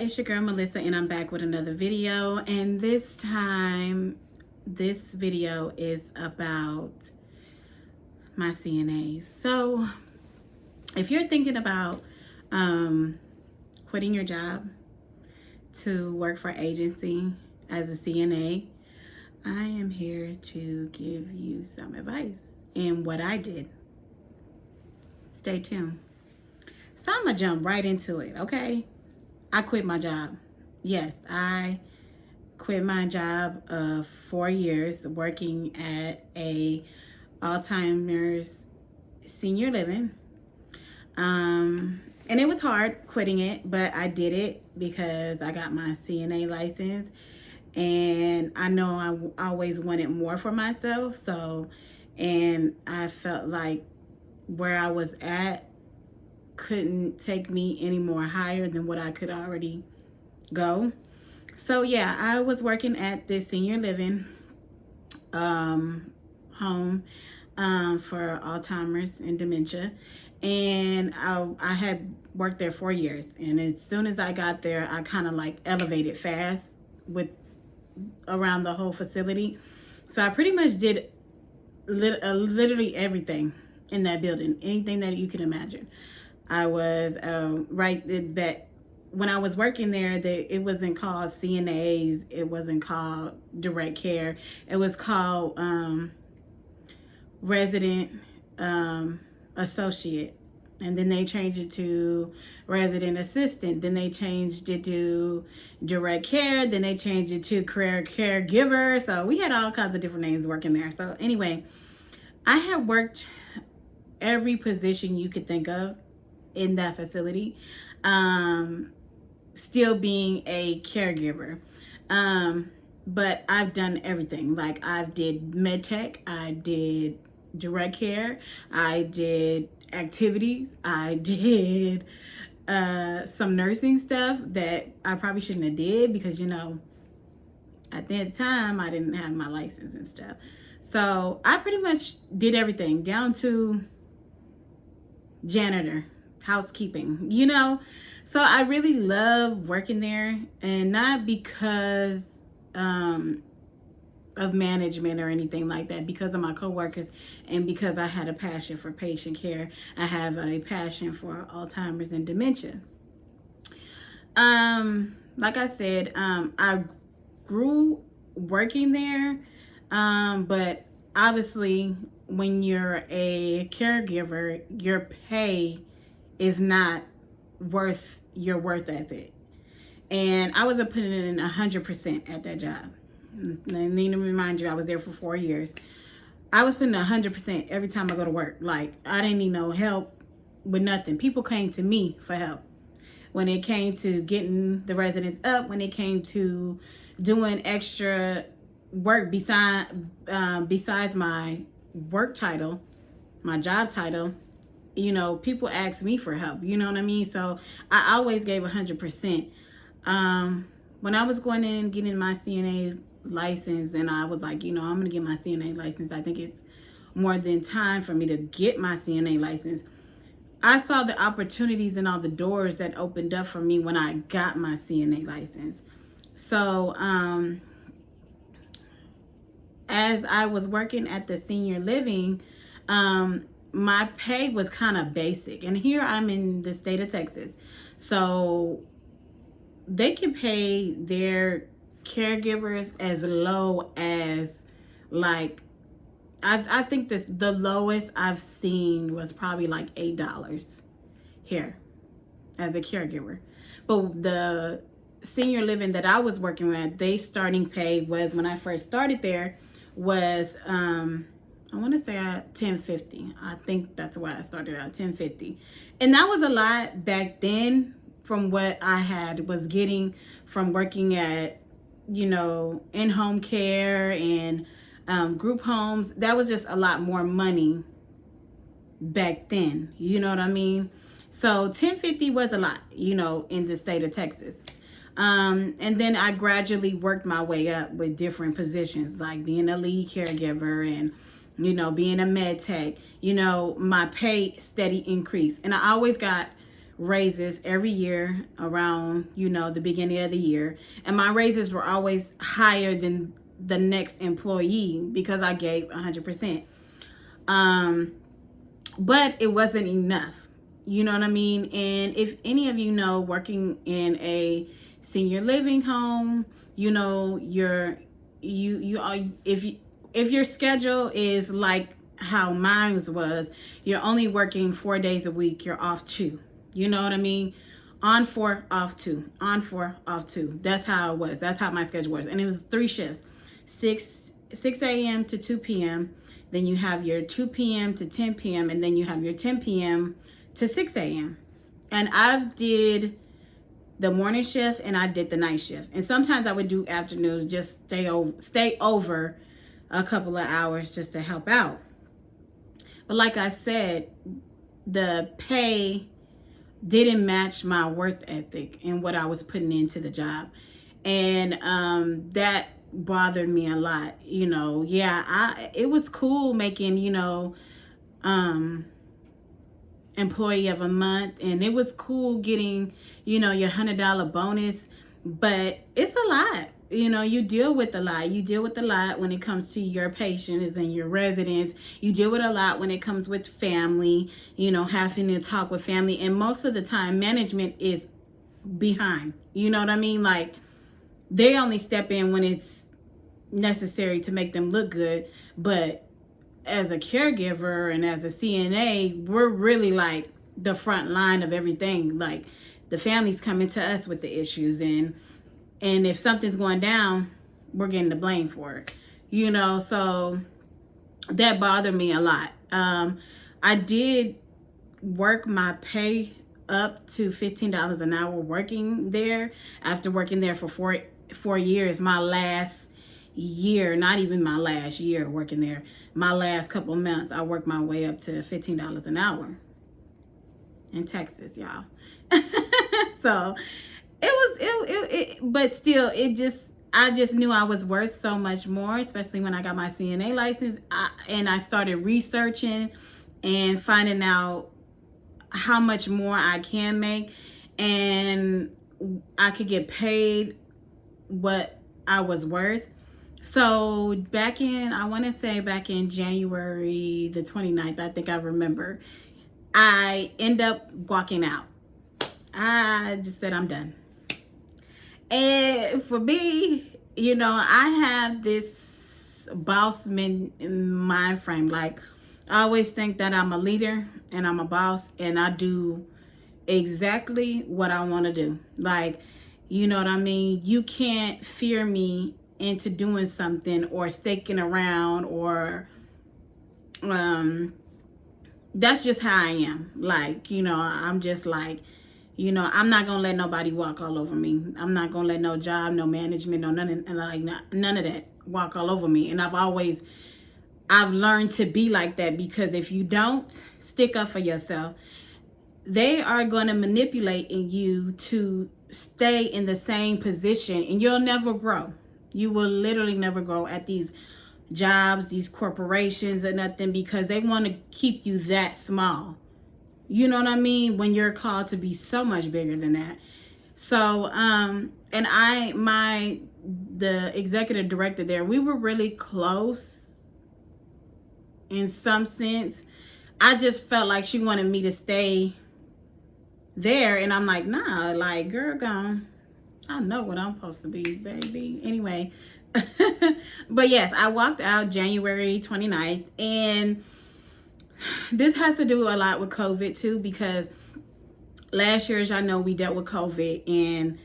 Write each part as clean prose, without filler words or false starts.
it's your girl Melissa, and I'm back with another video. And this time, this video is about my CNAs. So, if you're thinking about quitting your job to work for agency as a CNA, I am here to give you some advice and what I did. Stay tuned. So I'm gonna jump right into it, okay? I quit my job. Yes, I quit my job of 4 years working at a Alzheimer's senior living. And it was hard quitting it, but I did it because I got my CNA license, and I know I always wanted more for myself. And I felt like where I was at couldn't take me any more higher than what I could already go. So yeah, I was working at this senior living home for Alzheimer's and dementia, and I had worked there 4 years. And as soon as I got there, I kind of like elevated fast with around the whole facility. So I pretty much did literally everything in that building, anything that you can imagine. I was back when I was working there. It wasn't called CNAs. It wasn't called direct care. It was called resident associate, and then they changed it to resident assistant. Then they changed it to direct care. Then they changed it to career caregiver. So we had all kinds of different names working there. So anyway, I had worked every position you could think of in that facility, still being a caregiver. But I've done everything. Like, I did med tech, I did direct care, I did activities, I did some nursing stuff that I probably shouldn't have did because, at that time I didn't have my license and stuff. So I pretty much did everything down to janitor, housekeeping, So I really love working there, and not because of management or anything like that, because of my coworkers and because I had a passion for patient care. I have a passion for Alzheimer's and dementia. Like I said, I grew working there, but obviously when you're a caregiver, your pay is not worth your worth ethic. And I wasn't putting in 100% at that job. I need to remind you, I was there for 4 years. I was putting 100% every time I go to work. Like, I didn't need no help with nothing. People came to me for help. When it came to getting the residents up, when it came to doing extra work besides my work title, my job title, people ask me for help. You know what I mean? So I always gave 100%. When I was going in and getting my CNA license, and I was like, I'm going to get my CNA license. I think it's more than time for me to get my CNA license. I saw the opportunities and all the doors that opened up for me when I got my CNA license. So, as I was working at the senior living, my pay was kind of basic. And here I'm in the state of Texas. So they can pay their caregivers as low as, like, I think the lowest I've seen was probably like $8 here as a caregiver. But the senior living that I was working with, they starting pay was, when I first started there, was I want to say $10.50. I think that's why I started out, $10.50, and that was a lot back then from what I was getting from working at in-home care and group homes. That was just a lot more money back then. You know what I mean? So $10.50 was a lot, in the state of Texas. And then I gradually worked my way up with different positions, like being a lead caregiver and, being a med tech. My pay steady increased. And I always got raises every year around, the beginning of the year. And my raises were always higher than the next employee because I gave 100%. But it wasn't enough. You know what I mean? And if any of you know, working in a senior living home, if your schedule is like how mine was, you're only working 4 days a week, you're off 2. You know what I mean? On 4, off 2. On 4, off 2. That's how it was. That's how my schedule was. And it was 3 shifts. 6 a.m. to 2 p.m. Then you have your 2 p.m. to 10 p.m. And then you have your 10 p.m. to 6 a.m. And I did the morning shift and I did the night shift. And sometimes I would do afternoons, just stay over a couple of hours just to help out. But like I said, the pay didn't match my work ethic and what I was putting into the job. And that bothered me a lot. It was cool making, employee of a month, and it was cool getting, your $100 bonus, but it's a lot. You deal with a lot. You deal with a lot when it comes to your patients and your residents. You deal with a lot when it comes with family, having to talk with family. And most of the time, management is behind. You know what I mean? Like, they only step in when it's necessary to make them look good. But as a caregiver and as a CNA, we're really like the front line of everything. Like, the family's coming to us with the issues, and if something's going down, we're getting the blame for it. So that bothered me a lot. I did work my pay up to $15 an hour working there. After working there for four years, my last year, not even my last year working there, my last couple months, I worked my way up to $15 an hour in Texas, y'all. So but still, I just knew I was worth so much more, especially when I got my CNA license. And I started researching and finding out how much more I can make, and I could get paid what I was worth. So back in January the 29th, I think I remember, I end up walking out. I just said, I'm done. And for me, I have this boss mind frame. Like, I always think that I'm a leader and I'm a boss, and I do exactly what I want to do. Like, you know what I mean? You can't fear me into doing something or sticking around, or that's just how I am. Like, I'm just like, I'm not gonna let nobody walk all over me. I'm not gonna let no job, no management, no none of that walk all over me. And I've learned to be like that, because if you don't stick up for yourself, they are gonna manipulate in you to stay in the same position, and you'll never grow. You will literally never grow at these jobs, these corporations, and nothing, because they want to keep you that small. You know what I mean? When you're called to be so much bigger than that. So, and the executive director there, we were really close in some sense. I just felt like she wanted me to stay there, and I'm like, nah, like, girl, gone. I know what I'm supposed to be, baby. Anyway, but yes, I walked out January 29th, and this has to do a lot with COVID too, because last year, as y'all know, we dealt with COVID, and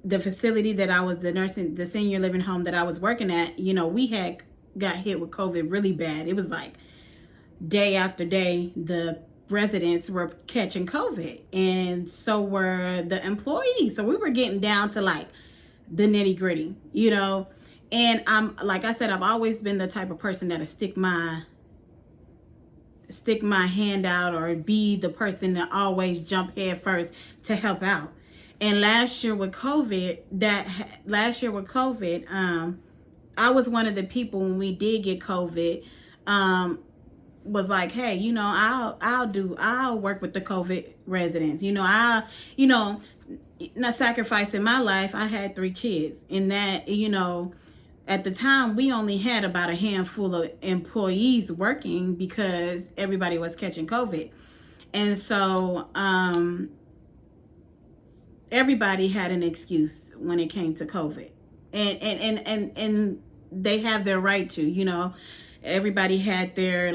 the facility that I was, the senior living home that I was working at, we had got hit with COVID really bad. It was like day after day, the residents were catching COVID, and so were the employees. So we were getting down to like the nitty gritty, and like I said, I've always been the type of person that'll stick my hand out, or be the person that always jump head first to help out. And last year with COVID, I was one of the people when we did get COVID. was like, hey, I'll work with the COVID residents. I'll not sacrificing my life. I had 3 kids, and that, at the time we only had about a handful of employees working because everybody was catching COVID. And so everybody had an excuse when it came to COVID. And they have their right to. Everybody had their,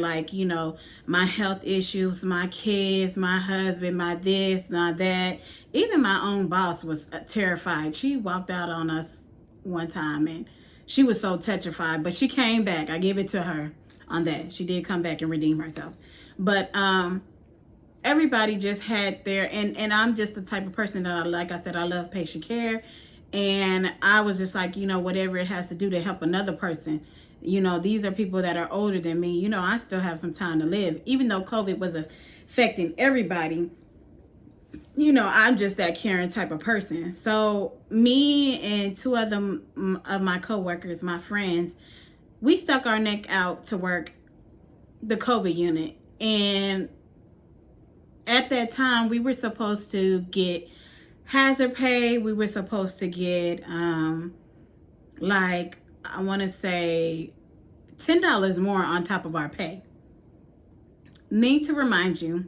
my health issues, my kids, my husband, my this, my that. Even my own boss was terrified. She walked out on us one time, and she was so petrified, but she came back. I give it to her on that. She did come back and redeem herself. But everybody just had their, and I'm just the type of person that, like I said, I love patient care. And I was just like, whatever it has to do to help another person. These are people that are older than me. I still have some time to live. Even though COVID was affecting everybody, I'm just that caring type of person. So me and 2 other of my coworkers, my friends, we stuck our neck out to work the COVID unit. And at that time, we were supposed to get hazard pay. We were supposed to get, I want to say $10 more on top of our pay. Need to remind you,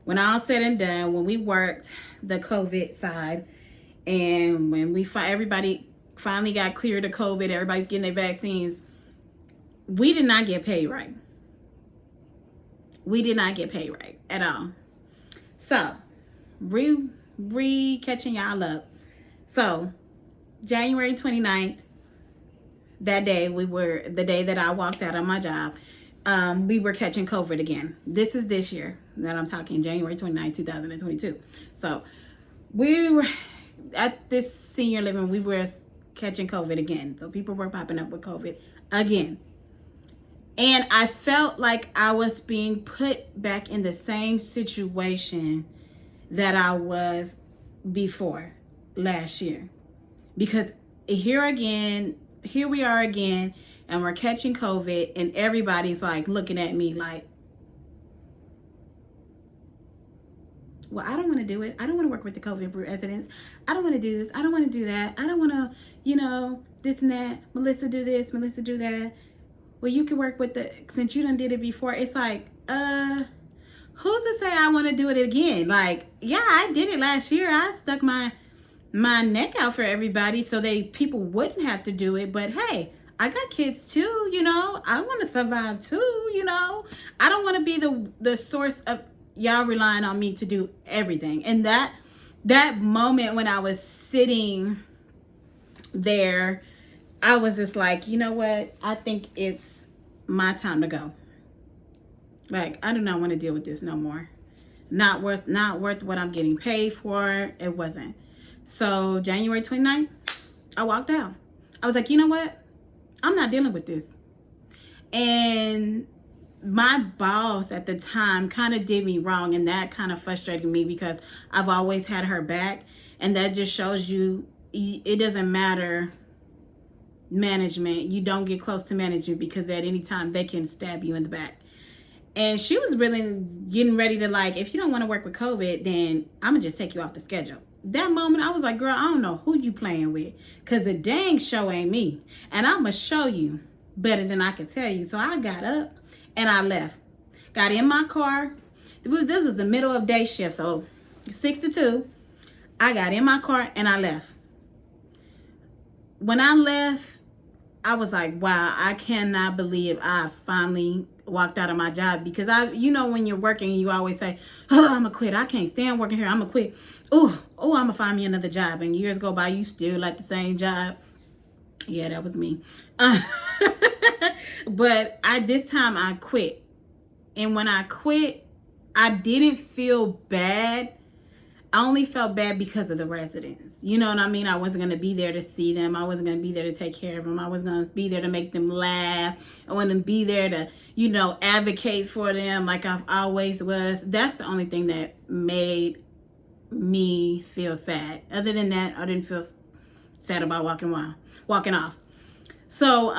when all said and done, when we worked the COVID side, and when everybody finally got cleared of COVID, everybody's getting their vaccines, we did not get paid right. We did not get paid right at all. So, catching y'all up. So, January 29th, that day, the day that I walked out on my job, we were catching COVID again. This is this year that I'm talking, January 29th, 2022. So, we were at this senior living, we were catching COVID again. So, people were popping up with COVID again. And I felt like I was being put back in the same situation that I was before last year. Because here we are again, and we're catching COVID, and everybody's like looking at me like, well, I don't want to do it. I don't want to work with the COVID residents. I don't want to do this. I don't want to do that. I don't want to, this and that. Melissa do this, Melissa do that. Well, you can work with since you done did it before. It's like, who's to say I want to do it again? Like, yeah, I did it last year. I stuck my neck out for everybody so people wouldn't have to do it. But hey, I got kids too, I want to survive too, I don't want to be the source of y'all relying on me to do everything. And that moment when I was sitting there, I was just like, you know what? I think it's my time to go. Like, I do not want to deal with this no more. Not worth what I'm getting paid for. It wasn't. So January 29th, I walked out. I was like, you know what? I'm not dealing with this. And my boss at the time kind of did me wrong, and that kind of frustrated me because I've always had her back. And that just shows you it doesn't matter management. You don't get close to management because at any time they can stab you in the back. And she was really getting ready to if you don't want to work with COVID, then I'm going to just take you off the schedule. That moment, I was like, girl, I don't know who you playing with, because the dang show ain't me. And I'm going to show you better than I can tell you. So I got up and I left. Got in my car. This was the middle of day shift, so 6 to 2. I got in my car and I left. When I left, I was like, wow, I cannot believe I finally walked out of my job, because when you're working, you always say, oh, I'm gonna quit. I can't stand working here. I'm gonna quit. Oh, I'm gonna find me another job. And years go by, you still like the same job. Yeah, that was me. But this time I quit. And when I quit, I didn't feel bad. I only felt bad because of the residents. You know what I mean? I wasn't going to be there to see them. I wasn't going to be there to take care of them. I wasn't going to be there to make them laugh. I wasn't be there to, advocate for them like I've always was. That's the only thing that made me feel sad. Other than that, I didn't feel sad about walking off. So,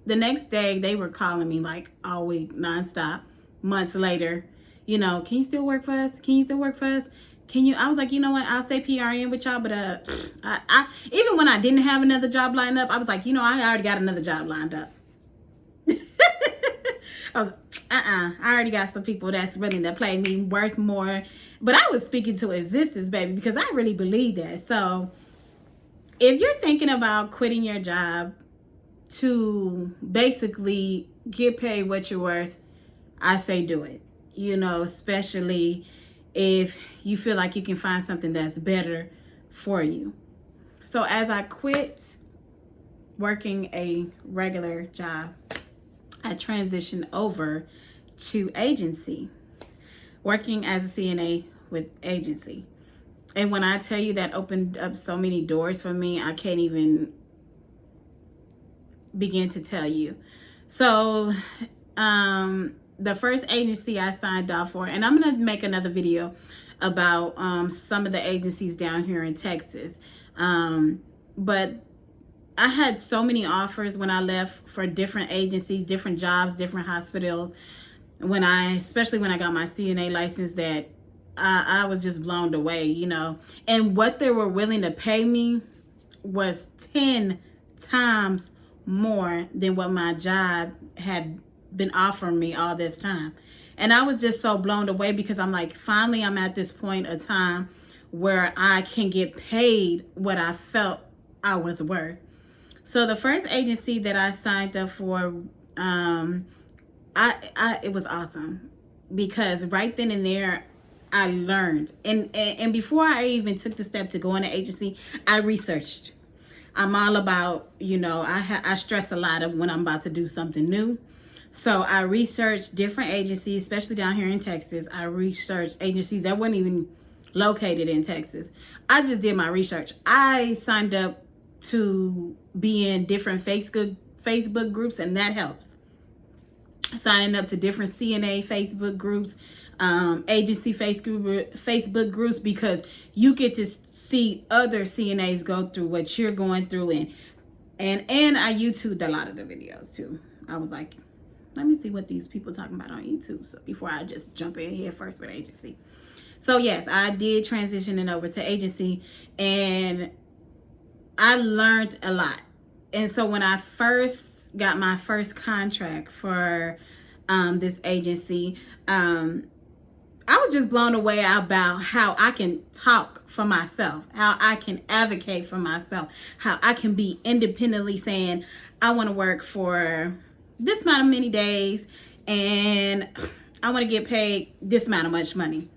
the next day they were calling me like all week nonstop. Months later, can you still work for us? Can you still work for us? Can you? I was like, you know what? I'll stay PRN with y'all, but I even when I didn't have another job lined up, I was like, I already got another job lined up. I was, I already got some people that's willing to pay me worth more. But I was speaking to existence, baby, because I really believe that. So if you're thinking about quitting your job to basically get paid what you're worth, I say do it. Especially if you feel like you can find something that's better for you. So as I quit working a regular job, I transitioned over to agency, working as a CNA with agency. And when I tell you that opened up so many doors for me, I can't even begin to tell you. So the first agency I signed off for, and I'm going to make another video about some of the agencies down here in Texas. But I had so many offers when I left for different agencies, different jobs, different hospitals. Especially when I got my CNA license, that I was just blown away, And what they were willing to pay me was 10 times more than what my job had been offering me all this time. And I was just so blown away because I'm like, finally, I'm at this point of time where I can get paid what I felt I was worth. So the first agency that I signed up for, it was awesome because right then and there, I learned. And before I even took the step to go into agency, I researched. I'm all about, I stress a lot of when I'm about to do something new. So I researched different agencies, especially down here in Texas. I researched agencies that weren't even located in Texas. I just did my research. I signed up to be in different Facebook groups, and that helps. Signing up to different CNA Facebook groups, agency Facebook groups, because you get to see other CNAs go through what you're going through, and I YouTubed a lot of the videos too. I was like, let me see what these people talking about on YouTube, so before I just jump in here first with agency. So yes, I did transition it over to agency, and I learned a lot. And so when I first got my first contract for this agency, I was just blown away about how I can talk for myself, how I can advocate for myself, how I can be independently saying, I want to work for this amount of many days and I want to get paid this amount of much money.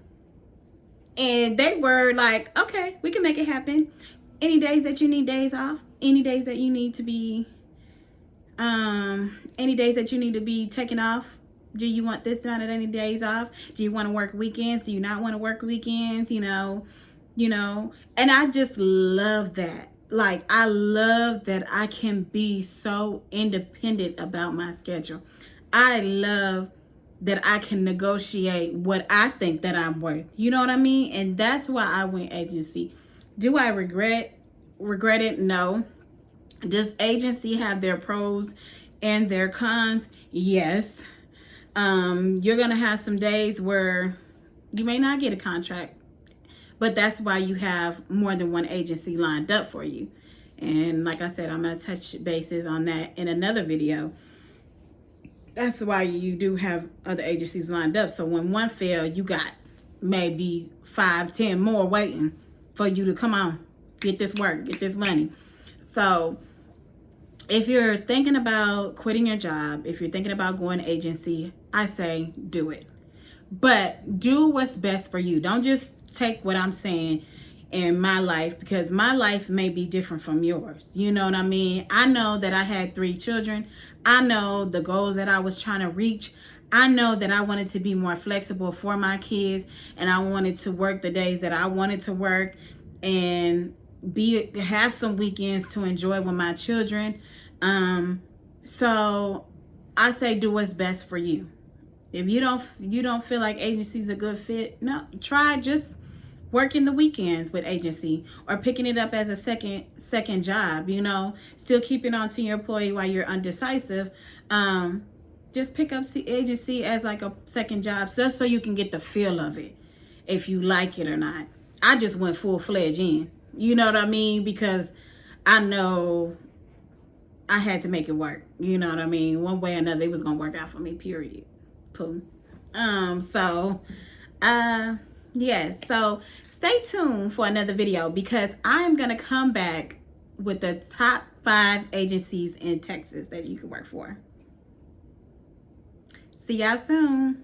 And they were like, okay, we can make it happen. Any days that you need days off, any days that you need to be, taken off. Do you want this amount of any days off? Do you want to work weekends? Do you not want to work weekends? And I just love that. Like, I love that I can be so independent about my schedule. I love that I can negotiate what I think that I'm worth. You know what I mean? And that's why I went agency. Do I regret it? No. Does agency have their pros and their cons? Yes. You're going to have some days where you may not get a contract, but that's why you have more than one agency lined up for you. And like I said, I'm going to touch bases on that in another video. That's why you do have other agencies lined up. So when one fails, you got maybe 5, 10 more waiting for you to come on, get this work, get this money. So if you're thinking about quitting your job, if you're thinking about going agency, I say do it. But do what's best for you. Don't just take what I'm saying in my life, because my life may be different from yours. You know what I mean? I know that I had 3 children. I know the goals that I was trying to reach. I know that I wanted to be more flexible for my kids, and I wanted to work the days that I wanted to work and have some weekends to enjoy with my children. So I say do what's best for you. If you don't feel like agency's a good fit, no, try just working the weekends with agency, or picking it up as a second job, you know, still keeping on to your employee while you're undecisive. Just pick up the agency as like a second job, just so you can get the feel of it, if you like it or not. I just went full-fledged in, you know what I mean, because I know I had to make it work, you know what I mean, one way or another. It was gonna work out for me, period. Pooh. So yes, so stay tuned for another video, because I'm gonna come back with the top 5 agencies in Texas that you can work for. See y'all soon.